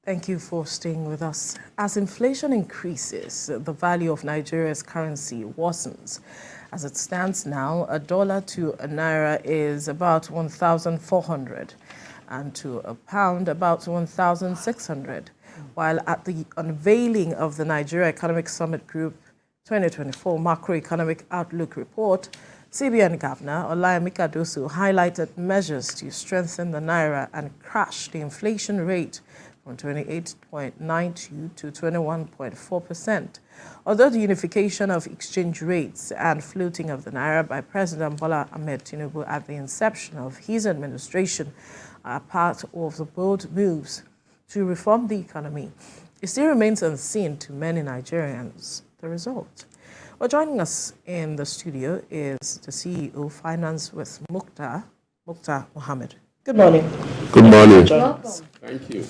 Thank you for staying with us. As inflation increases, the value of Nigeria's currency worsens. As it stands now, a dollar to a naira is about 1,400 and to a pound about 1,600. While at the unveiling of the Nigeria Economic Summit Group 2024 Macroeconomic Outlook Report, CBN Governor Olayemi Kadoso highlighted measures to strengthen the Naira and crash the inflation rate from 28.92 to 21.4%. Although the unification of exchange rates and floating of the Naira by President Bola Ahmed Tinubu at the inception of his administration are part of the bold moves to reform the economy, it still remains unseen to many Nigerians the result. Well, joining us in the studio is the CEO Finance with Mukhtar Mohammed. Good morning. Good morning. Welcome. Thank you.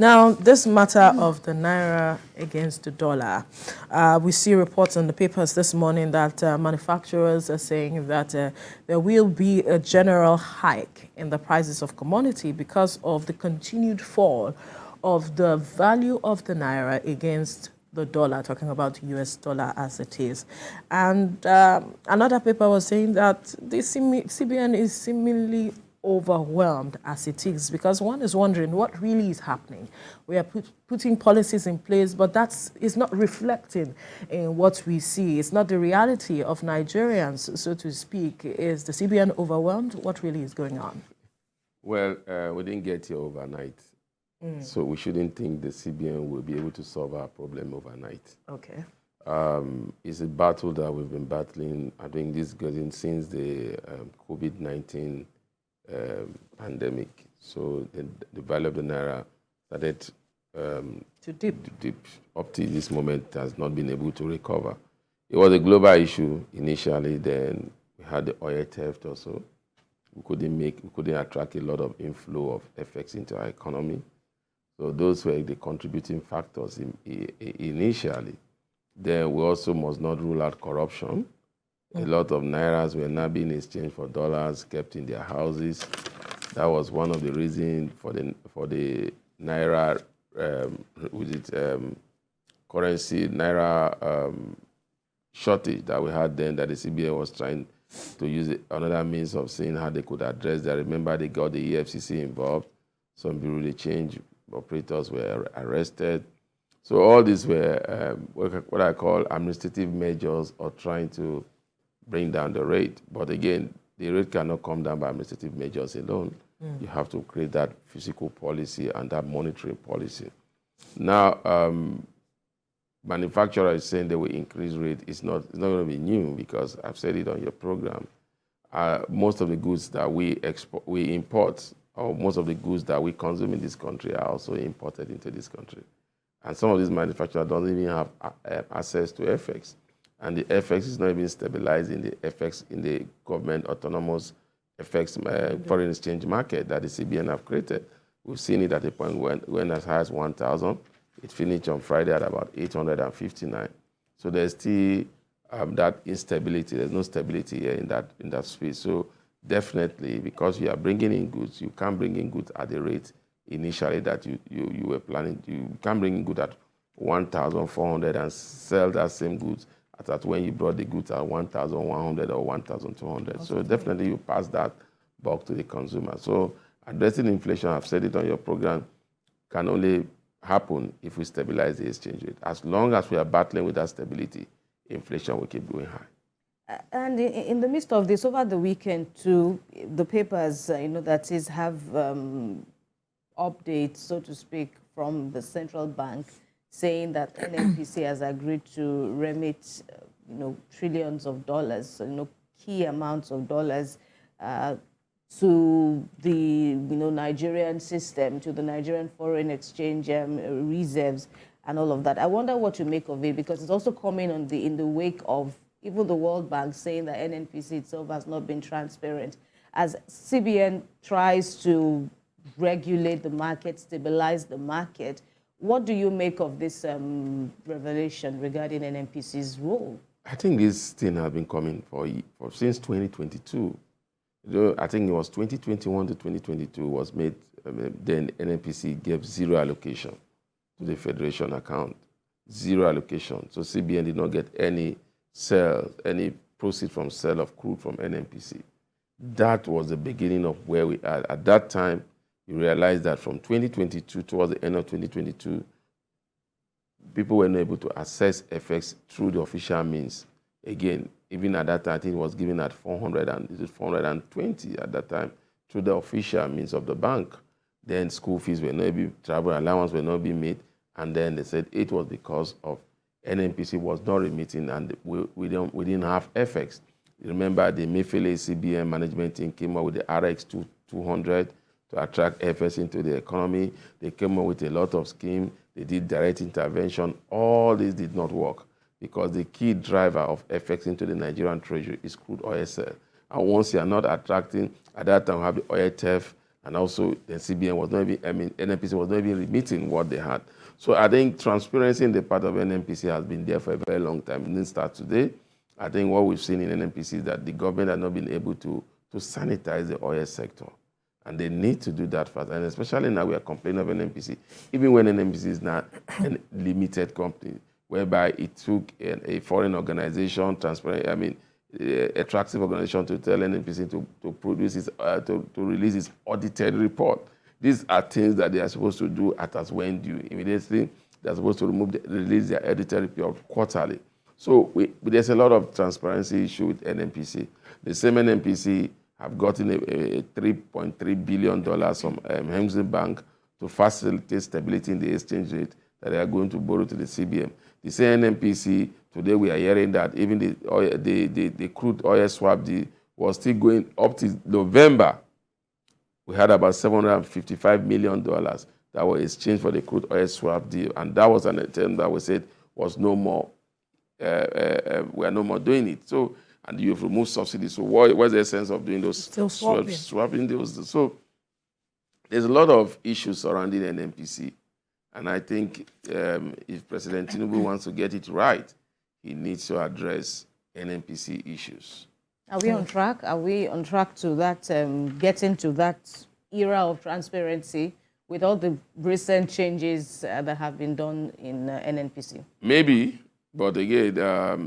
Now, this matter of the Naira against the dollar, we see reports in the papers this morning that manufacturers are saying that there will be a general hike in the prices of commodity because of the continued fall of the value of the Naira against the dollar, talking about the US dollar as it is. And another paper was saying that the CBN is seemingly overwhelmed as it is, because one is wondering what really is happening. We are putting policies in place, but that is not reflecting in what we see. It's not the reality of Nigerians, so to speak. Is the CBN overwhelmed? What really is going on? Well, we didn't get here overnight. So we shouldn't think the CBN will be able to solve our problem overnight. Okay. It's a battle that we've been battling. I think this goes since the COVID-19 pandemic. So the value of the Naira started to dip. Up to this moment has not been able to recover. It was a global issue initially. Then we had the oil theft also. We couldn't attract a lot of inflow of FX into our economy. So those were the contributing factors initially. Then we also must not rule out corruption. A lot of Nairas were now being exchanged for dollars, kept in their houses. That was one of the reasons for the Naira, currency, Naira shortage that we had then, that the CBN was trying to use another means of seeing how they could address that. Remember, they got the EFCC involved. Some bureau de change operators were arrested. So all these were what I call administrative measures or trying to bring down the rate. But again, the rate cannot come down by administrative measures alone. You have to create that physical policy and that monetary policy. Now, manufacturers saying they will increase rate. It's not going to be new, because I've said it on your program. Most of the goods that we import, or most of the goods that we consume in this country, are also imported into this country. And some of these manufacturers don't even have access to FX. And the FX is not even stabilized in the FX, in the government autonomous FX foreign exchange market that the CBN have created. We've seen it at a point when as high as 1,000. It finished on Friday at about 859. So there's still that instability. There's no stability here in that space. So definitely, because you are bringing in goods, you can't bring in goods at the rate initially that you were planning. You can't bring in goods at 1,400 and sell that same goods at when you brought the goods at 1,100 or 1,200. So definitely you pass that back to the consumer. So addressing inflation, I've said it on your program, can only happen if we stabilize the exchange rate. As long as we are battling with that stability, inflation will keep going high. And in the midst of this, over the weekend too, the papers, that is, have updates, so to speak, from the central bank saying that NNPC has agreed to remit, trillions of dollars, key amounts of dollars to the, Nigerian system, to the Nigerian foreign exchange reserves and all of that. I wonder what you make of it, because it's also coming in the wake of even the World Bank saying that NNPC itself has not been transparent. As CBN tries to regulate the market, stabilize the market, what do you make of this revelation regarding NNPC's role? I think this thing has been coming for since 2022. I think it was 2021 to 2022 was made, then NNPC gave zero allocation to the Federation account. Zero allocation. So CBN did not get any any proceeds from sale of crude from NNPC. That was the beginning of where we are. At that time, you realize that from 2022 towards the end of 2022, people were not able to access FX through the official means. Again, even at that time, I think it was given at 420 at that time through the official means of the bank. Then school fees were not being, travel allowance were not being made, and then they said it was because of NNPC was not remitting and we didn't have FX. Remember, the Mefele CBN management team came up with the RX 200 to attract FX into the economy. They came up with a lot of schemes. They did direct intervention. All this did not work because the key driver of FX into the Nigerian treasury is crude oil sale. And once you are not attracting, at that time we have the oil theft, and also the CBN was not even, NNPC was not even remitting what they had. So I think transparency in the part of NNPC has been there for a very long time. It didn't start today. I think what we've seen in NNPC is that the government has not been able to sanitize the oil sector. And they need to do that fast. And especially now we are complaining of NNPC, even when NNPC is not a limited company, whereby it took a foreign organization, attractive organization to tell NNPC to produce to release its audited report. These are things that they are supposed to do as when due. Immediately, they're supposed to release their audited report quarterly. So there's a lot of transparency issue with NNPC. The same NNPC have gotten a $3.3 billion from Hemsley Bank to facilitate stability in the exchange rate that they are going to borrow to the CBN. The same NNPC, today we are hearing that even the crude oil swap deal was still going up to November. We had about $755 million that were exchanged for the crude oil swap deal. And that was an attempt that we said was no more. We are no more doing it. So, and you've removed subsidies. So what's the essence of doing those? Still swapping those. So there's a lot of issues surrounding NNPC. And I think if President Tinubu wants to get it right, he needs to address NNPC issues. Are we on track? Are we on track to that, getting to that era of transparency with all the recent changes that have been done in NNPC? Maybe, but again,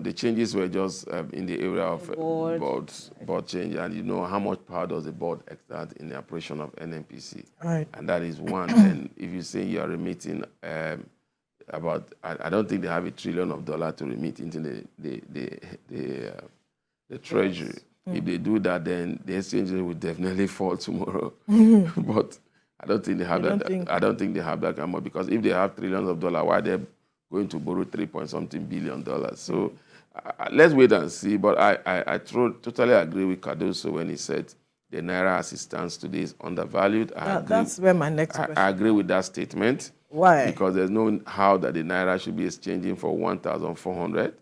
the changes were just in the area of board change. And you know how much power does the board exert in the operation of NNPC? Right. And that is one. And if you say you are remitting about, I don't think they have $1 trillion to remit into the treasury. Yes. If they do that, then the exchange rate will definitely fall tomorrow. But I don't think they have that. I don't think they have that amount, because if they have trillions of dollars, why are they going to borrow $3.something billion? So let's wait and see. But I totally agree with Cardoso when he said the Naira as it stands today is undervalued. That's where my next question. I agree with that statement. Why? Because there's no how that the Naira should be exchanging for 1,400.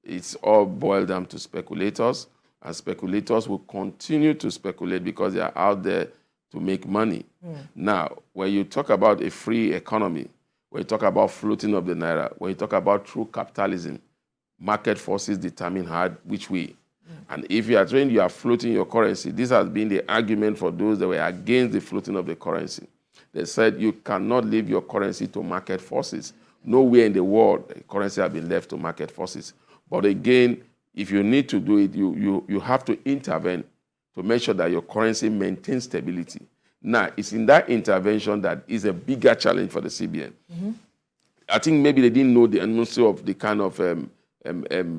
It's all boiled down to speculators, and speculators will continue to speculate because they are out there to make money. Now, when you talk about a free economy, when you talk about floating of the Naira, when you talk about true capitalism, market forces determine which way. And if you are trained, you are floating your currency. This has been the argument for those that were against the floating of the currency. They said you cannot leave your currency to market forces. Nowhere in the world currency has been left to market forces. But again, if you need to do it, you have to intervene to make sure that your currency maintains stability. Now, it's in that intervention that is a bigger challenge for the CBN. I think maybe they didn't know the enormity of the kind of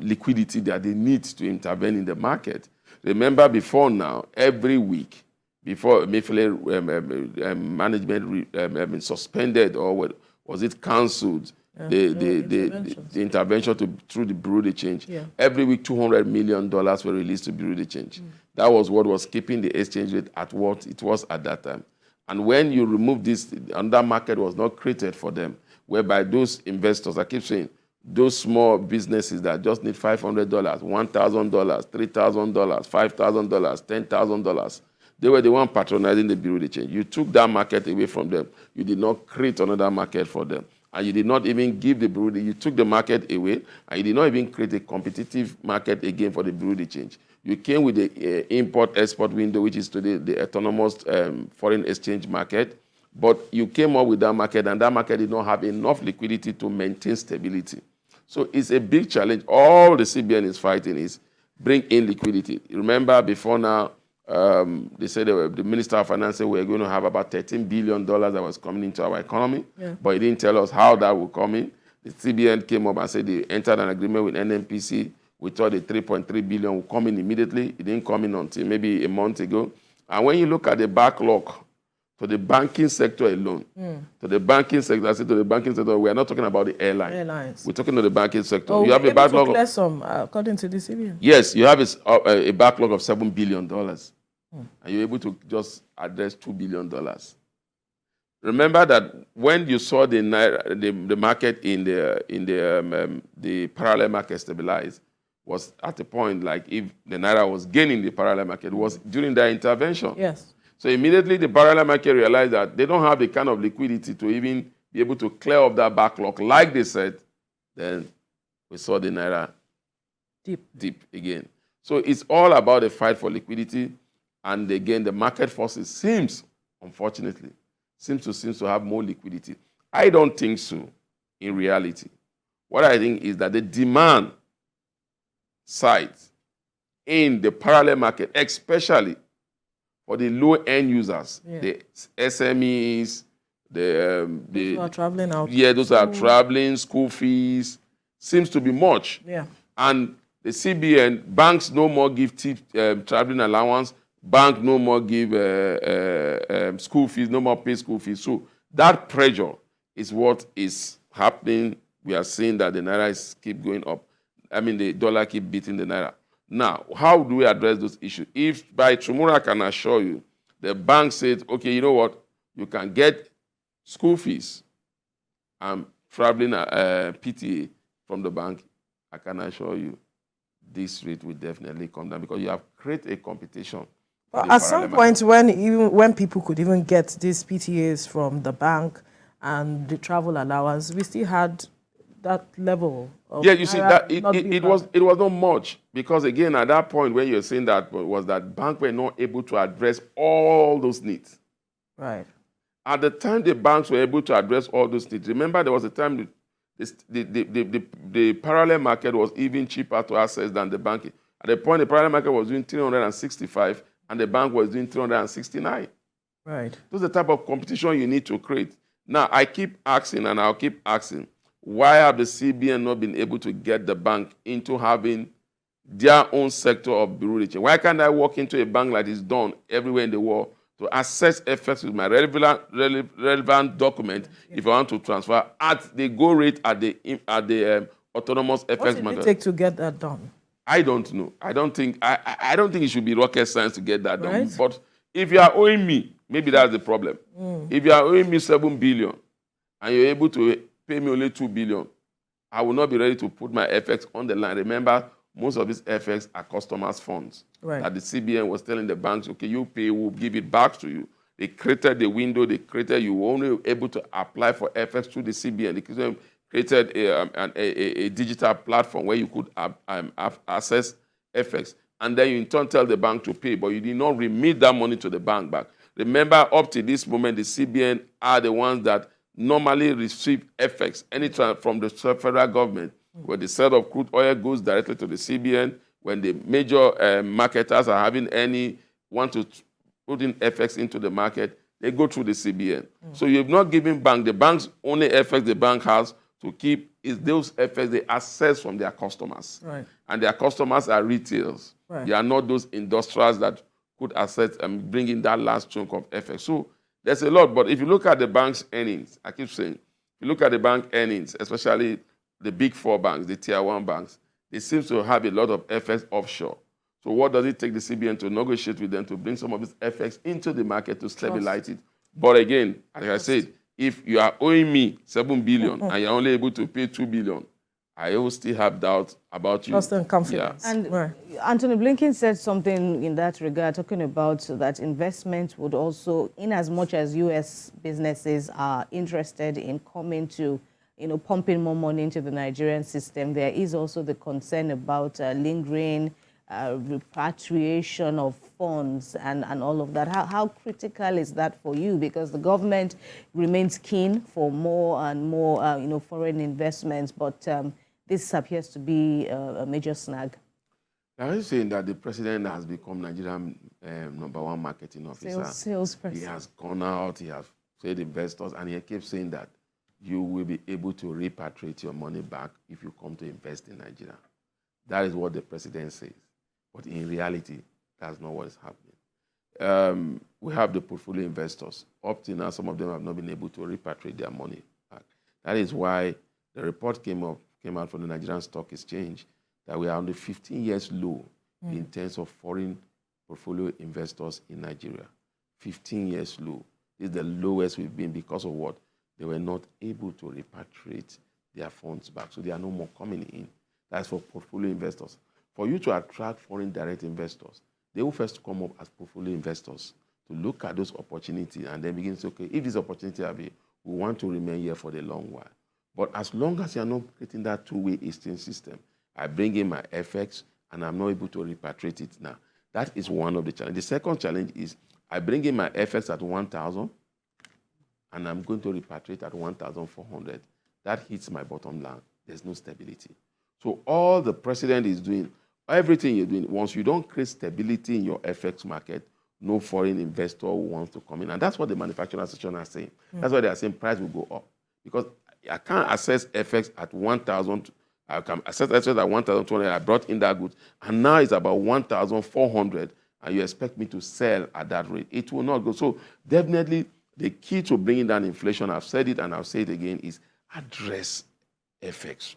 liquidity that they need to intervene in the market. Remember, before now, every week, before Mefele management suspended or was it cancelled, the intervention through the Bureau de Change. Yeah. Every week, $200 million were released to Bureau de Change. That was what was keeping the exchange rate at what it was at that time. And when you remove this, another market was not created for them, whereby those investors, I keep saying, those small businesses that just need $500, $1,000, $3,000, $5,000, $10,000, they were the one patronizing the Bureau de Change. You took that market away from them. You did not create another market for them. And you did not even give the Bureau de Change. You took the market away, and you did not even create a competitive market again for the Bureau de Change. You came with the import-export window, which is today the autonomous foreign exchange market. But you came up with that market, and that market did not have enough liquidity to maintain stability. So it's a big challenge. All the CBN is fighting is bring in liquidity. Remember, before now, they said the Minister of Finance said we were going to have about $13 billion that was coming into our economy, but he didn't tell us how that would come in. The CBN came up and said they entered an agreement with NNPC. We thought the 3.3 billion would come in immediately. It didn't come in until maybe a month ago. And when you look at the backlog to the banking sector alone, to the banking sector, I said to the banking sector, we are not talking about the airlines. We're talking to the banking sector. Oh, you have a backlog. To clear some, according to the CBN. Yes, you have a backlog of $7 billion, and you're able to just address $2 billion. Remember that when you saw the Naira, the market in the parallel market stabilize, was at a point like if the Naira was gaining the parallel market, was during that intervention. Yes. So immediately the parallel market realized that they don't have the kind of liquidity to even be able to clear off that backlog like they said. Then we saw the Naira deep again. So it's all about the fight for liquidity. And again, the market forces seems to have more liquidity. I don't think so in reality. What I think is that the demand side in the parallel market, especially for the low-end users, the SMEs, those who are traveling out. Yeah, those are traveling, school fees, seems to be much. Yeah. And the CBN, banks no more give traveling allowance, bank no more give school fees, no more pay school fees. So that pressure is what is happening. We are seeing that the Naira keep going up. I mean, the dollar keep beating the Naira. Now, how do we address those issues? If by tomorrow I can assure you, the bank said, okay, you know what? You can get school fees and traveling PTA from the bank. I can assure you this rate will definitely come down because you have created a competition. But at some point, when people could even get these PTAs from the bank and the travel allowance, we still had that level of you see that it was not much because again at that point when you're saying that was that banks were not able to address all those needs. Right. At the time the banks were able to address all those needs, remember there was a time the parallel market was even cheaper to access than the banking. At the point the parallel market was doing 365 and the bank was doing 369. Right. Those are the type of competition you need to create. Now I keep asking and I'll keep asking, why have the CBN not been able to get the bank into having their own sector of bureau de change? Why can't I walk into a bank like it's done everywhere in the world to access FX with my relevant document if I want to transfer at the go rate at the autonomous FX market? What did it take to get that done? I don't know. I don't think it should be rocket science to get that done. Right. But if you are owing me, maybe that's the problem. If you are owing me 7 billion and you're able to pay me only 2 billion, I will not be ready to put my FX on the line. Remember, most of these FX are customers' funds. Right. That the CBN was telling the banks, okay, you pay, we'll give it back to you. They created the window, you were only able to apply for FX through the CBN. They created a digital platform where you could access FX. And then you in turn tell the bank to pay, but you did not remit that money to the bank back. Remember, up to this moment, the CBN are the ones that normally receive FX anytime from the federal government, where the sale of crude oil goes directly to the CBN. When the major marketers are want to put in FX into the market, they go through the CBN. So you have not given the bank's only FX the bank has to keep is those FX they access from their customers. Right. And their customers are retailers. Right. They are not those industrials that could access and bring in that last chunk of FX. So there's a lot, but if you look at the bank's earnings, I keep saying, if you look at the bank earnings, especially the big four banks, the tier one banks, they seem to have a lot of FX offshore. So what does it take the CBN to negotiate with them to bring some of this FX into the market to stabilize it? But again, like I said, if you are owing me 7 billion and you're only able to pay 2 billion, I will still have doubts about you. Trust and confidence. Yeah. And right. Anthony Blinken said something in that regard, talking about that investment would also, in as much as U.S. businesses are interested in coming to, pumping more money into the Nigerian system, there is also the concern about lingering repatriation of funds and all of that. How critical is that for you? Because the government remains keen for more and more, foreign investments, but this appears to be a major snag. Are you saying that the president has become Nigerian #1 marketing officer? Salesperson. He has gone out, he has said investors, and he keeps saying that you will be able to repatriate your money back if you come to invest in Nigeria. That is what the president says. But in reality, that's not what is happening. We have the portfolio investors. Up to now, some of them have not been able to repatriate their money back. That is why the report came out from the Nigerian Stock Exchange that we are on the 15 years low in terms of foreign portfolio investors in Nigeria. 15 years low. This is the lowest we've been because of what? They were not able to repatriate their funds back. So they are no more coming in. That's for portfolio investors. For you to attract foreign direct investors, they will first come up as portfolio investors to look at those opportunities and then begin to say, okay, if this opportunity are here, we want to remain here for the long while. But as long as you are not creating that two-way exchange system, I bring in my FX and I'm not able to repatriate it now. That is one of the challenges. The second challenge is I bring in my FX at 1,000 and I'm going to repatriate at 1,400. That hits my bottom line. There's no stability. So all the president is doing, everything you're doing, once you don't create stability in your FX market, no foreign investor wants to come in. And that's what the manufacturing association are saying. That's why they are saying price will go up. Because I can't access FX at 1,000. I can access FX at 1,200. I brought in that goods. And now it's about 1,400. And you expect me to sell at that rate. It will not go. So definitely the key to bringing down inflation, I've said it and I'll say it again, is address FX.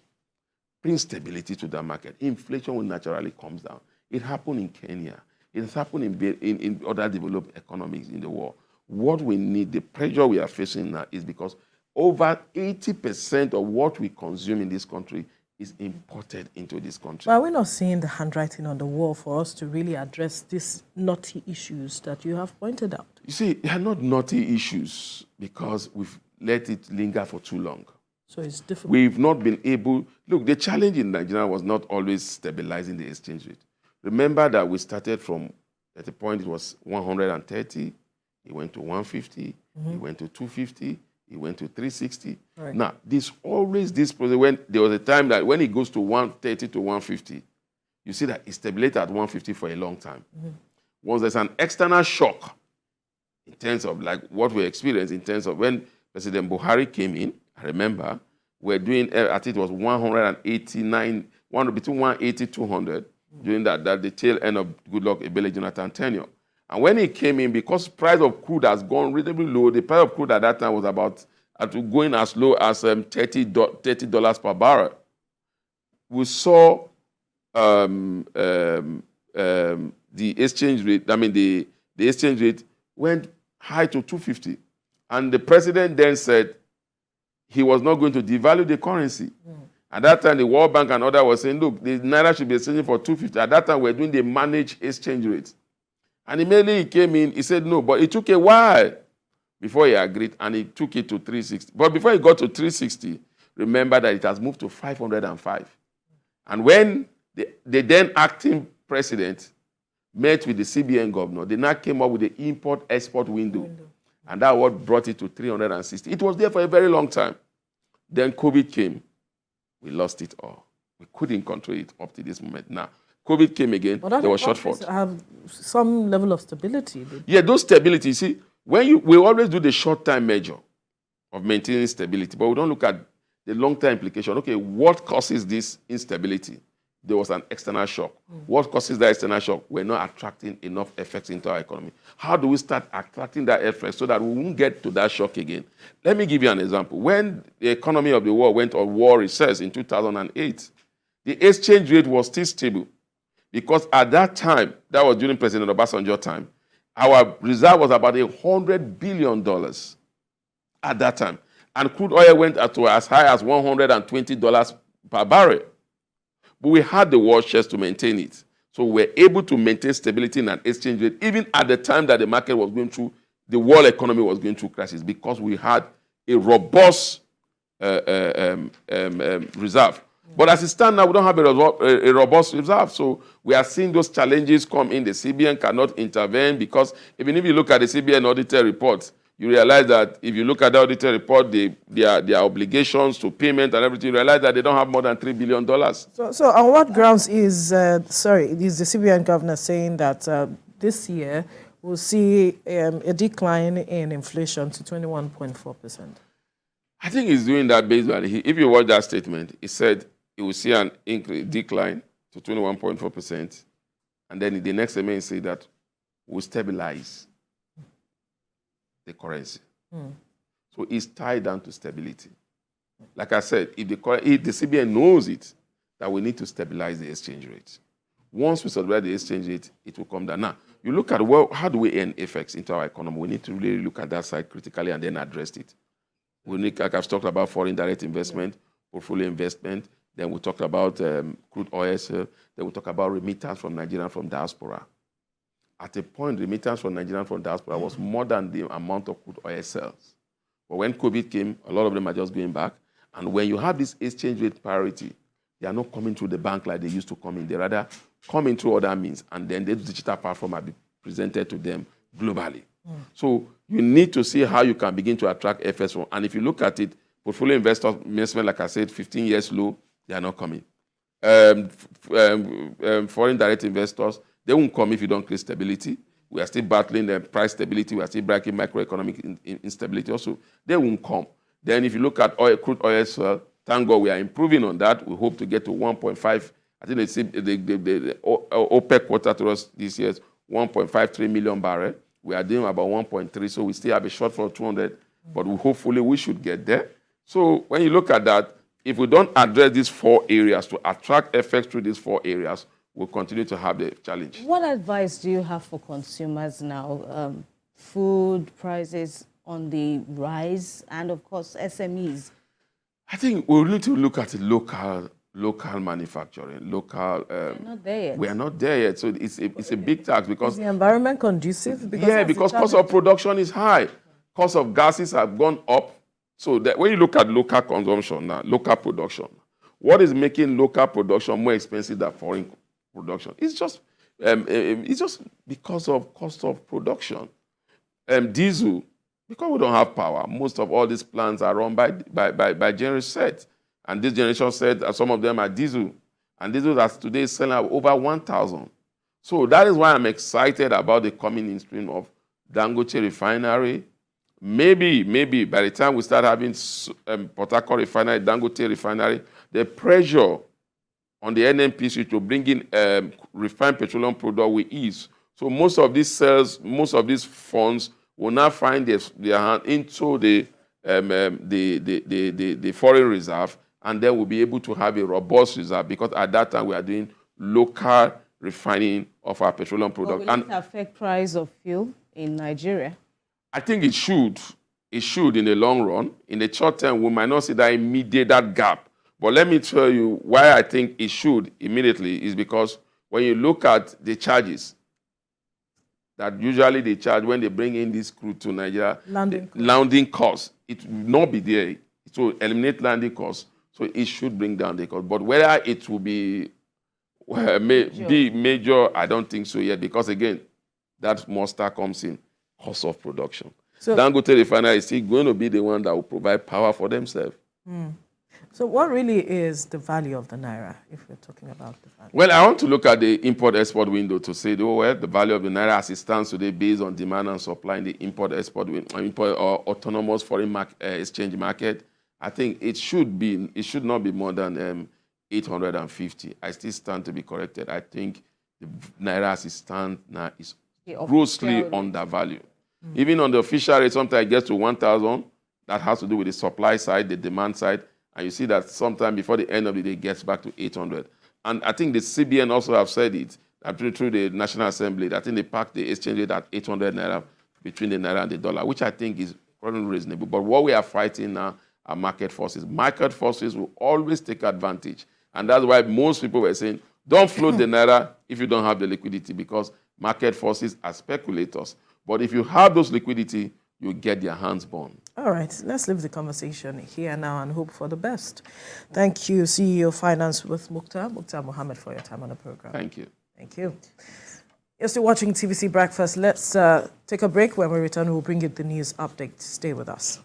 Bring stability to the market. Inflation will naturally come down. It happened in Kenya. It has happened in other developed economies in the world. What we need, the pressure we are facing now is because over 80% of what we consume in this country is imported into this country. But are we not seeing the handwriting on the wall for us to really address these knotty issues that you have pointed out? You see, they are not knotty issues because we've let it linger for too long. So it's difficult. We've not been able... Look, the challenge in Nigeria was not always stabilizing the exchange rate. Remember that we started from, at a point it was 130, it went to 150, it went to 250, it went to 360. Right. Now, there's always this process. When there was a time that when it goes to 130 to 150, you see that it stabilized at 150 for a long time. Once there's an external shock in terms of like what we experienced in terms of when President Buhari came in, I remember, we're doing, I think it was 189, between 180 to 200, during that the tail end of Goodluck Ebele Jonathan tenure. And when he came in, because price of crude has gone reasonably low, the price of crude at that time was about going as low as $30 per barrel. We saw the exchange rate, the exchange rate went high to 250. And the president then said he was not going to devalue the currency. At that time, the World Bank and others were saying, look, the Naira should be exchanging for 250. At that time, we were doing the managed exchange rate. And immediately he came in, he said no, but it took a while before he agreed, and he took it to 360. But before he got to 360, remember that it has moved to 505. And when the then acting president met with the CBN governor, they now came up with the import-export window. And that what brought it to 360. It was there for a very long time. Then COVID came. We lost it all. We couldn't control it up to this moment. Now, COVID came again, there was shortfall. Have some level of stability. Yeah, those stability. See, we always do the short-term measure of maintaining stability, but we don't look at the long-term implication. Okay, what causes this instability? There was an external shock. What causes that external shock? We're not attracting enough effects into our economy. How do we start attracting that effect so that we won't get to that shock again? Let me give you an example. When the economy of the world went on war recess in 2008, the exchange rate was still stable because at that time, that was during President Obasanjo's time, our reserve was about $100 billion at that time. And crude oil went up to as high as $120 per barrel. But we had the war chest to maintain it. So we were able to maintain stability in an exchange rate, even at the time that the market was going through, the world economy was going through crisis, because we had a robust reserve. But as it stands now, we don't have a robust reserve. So we are seeing those challenges come in. The CBN cannot intervene because even if you look at the CBN auditor reports, you realize that if you look at the auditor report, their obligations to payment and everything, you realize that they don't have more than $3 billion. So on what grounds is the CBN governor saying that this year we'll see a decline in inflation to 21.4%? I think he's doing that based on, if you watch that statement, he said he will see an decline to 21.4%. And then in the next statement, he said that we'll stabilize the currency. So it's tied down to stability. Like I said, if the CBN knows it, that we need to stabilize the exchange rate. Once we stabilize the exchange rate, it will come down. Now, you look at, well, how do we earn effects into our economy? We need to really look at that side critically and then address it. We need, like I've talked about, foreign direct investment, portfolio investment. Then we talked about crude oil sale. Then we talk about remittance from Nigeria from diaspora. At a point, remittance from Nigeria from diaspora was more than the amount of crude oil sales. But when COVID came, a lot of them are just going back. And when you have this exchange rate parity, they are not coming through the bank like they used to come in. They rather come in through other means, and then the digital platform will be presented to them globally. So you need to see how you can begin to attract FS1. And if you look at it, portfolio investment, like I said, 15 years low, they are not coming. Foreign direct investors, they won't come if you don't create stability. We are still battling the price stability. We are still breaking macroeconomic instability also. They won't come. Then if you look at crude oil swell, thank God we are improving on that. We hope to get to 1.5. I think the OPEC quota to us this year is 1.53 million barrels. We are doing about 1.3, so we still have a shortfall of 200, but hopefully we should get there. So when you look at that, if we don't address these 4 areas to attract effects through these 4 areas, we'll continue to have the challenge. What advice do you have for consumers now? Food prices on the rise, and of course SMEs. I think we need to look at local manufacturing, local. We're not there yet. We are not there yet, so it's a big tax because is the environment conducive? Because cost of production is high, cost of gases have gone up. So that when you look at local consumption now, local production, what is making local production more expensive than foreign production? It's just because of cost of production. Diesel, because we don't have power, most of all these plants are run by generation set. And this generation set, some of them are diesel. And diesel that's today is selling at over 1,000. So that is why I'm excited about the coming in stream of Dangote refinery. Maybe by the time we start having Port Harcourt refinery, Dangote refinery, the pressure on the NNPC to bring in refined petroleum product will ease. So most of these sales, most of these funds will now find their hand into the foreign reserve, and then we'll be able to have a robust reserve because at that time we are doing local refining of our petroleum product. Will it affect price of fuel in Nigeria? I think it should. It should in the long run. In the short term, we might not see that gap. But let me tell you why I think it should immediately is because when you look at the charges that usually they charge when they bring in this crude to Nigeria, landing costs, it will not be there. It will eliminate landing costs. So it should bring down the cost. But whether it will be major, I don't think so yet because, again, that monster comes in. Cost of production. So Dangote refinery is still going to be the one that will provide power for themselves. So what really is the value of the Naira, if we're talking about the value? Well, I want to look at the import-export window to say, the value of the Naira as it stands today based on demand and supply in the import-export or autonomous foreign exchange market. I think it should not be more than 850. I still stand to be corrected. I think the Naira as it stands now is grossly undervalued. Even on the official rate, sometimes it gets to 1,000. That has to do with the supply side, the demand side. And you see that sometime before the end of the day, it gets back to 800. And I think the CBN also have said it through the National Assembly. I think they packed the exchange rate at 800 Naira between the Naira and the dollar, which I think is probably reasonable. But what we are fighting now are market forces. Market forces will always take advantage. And that's why most people were saying, don't float the Naira if you don't have the liquidity because market forces are speculators. But if you have those liquidity, you get their hands burned. All right, let's leave the conversation here now and hope for the best. Thank you, CEO Finance with Mukhtar Mohammed, for your time on the program. Thank you. Thank you. You're still watching TVC Breakfast. Let's take a break. When we return, we'll bring you the news update. Stay with us.